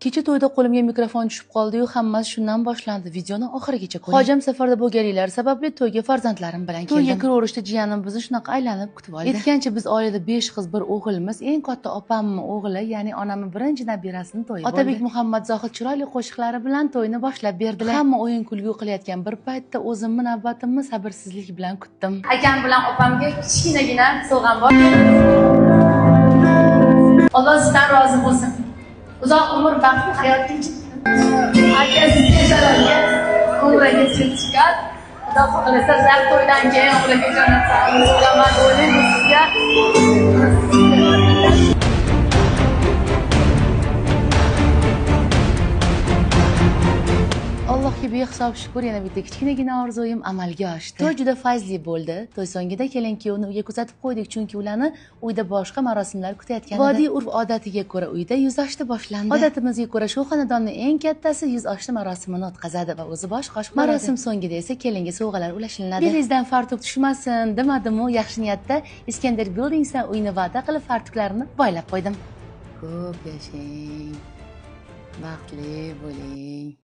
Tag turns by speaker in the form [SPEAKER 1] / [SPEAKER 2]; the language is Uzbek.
[SPEAKER 1] Kecha to'yda qo'limga mikrofon tushib qoldi-yu, hammasi shundan boshlandi. Videoni oxirigacha ko'ring. Hojam safarda bo'lganliklari sababli to'yga farzandlarim bilan keldim. To'yga kiraverishda jiyanim bizni shunaqa aylanib kutib oldi. Aytgancha biz oilada 5 qiz, bir o'g'ilmiz. Eng katta opamning o'g'li, ya'ni onamning birinchi nabirasining to'yi bo'ldi. Otabek Muhammad Zohid chiroyli qo'shiqlari bilan to'yni boshlab berdilar. Hamma o'yin kulgu qilayotgan bir paytda o'zimni navbatimni sabrsizlik bilan kutdim. Akam bilan opamga kichkinagina sovg'am bor. Alloh sizdan rozi bo'lsin. Uzoq umr, baxtli hayot kechirsin. Aka sizga shalomga, umraga chiqishgan. Xudo xohlasa zar to'ydan keyin umraga jo'natsamiz. Ulaman o'ylaymiz sizga. Allohga behisob shukr, yana bitta kichkinagina orzuim amalga oshdi. To'y juda fayzli bo'ldi. To'y so'ngida kelin-kuyovni uyga kuzatib qo'ydik, chunki ularni uyda boshqa marosimlar kutayotgan edi. Vodiy urf-odatiga ko'ra uyda yuz ochdi boshlandi. Odatimizga ko'ra shu xonadonning eng kattasi yuz ochdi marosimini o'tkazadi va o'zi bosh qosh qo'yadi. Marosim so'ngida esa kelinga sovg'alar ulashiladi. Belingizdan fartuq tushmasin, demadim-u, yaxshi niyatda Iskandar Buildingsdan uyni va'da qilib fartuklarini boylab qo'ydim. Ko'p yashang, baxtli bo'ling.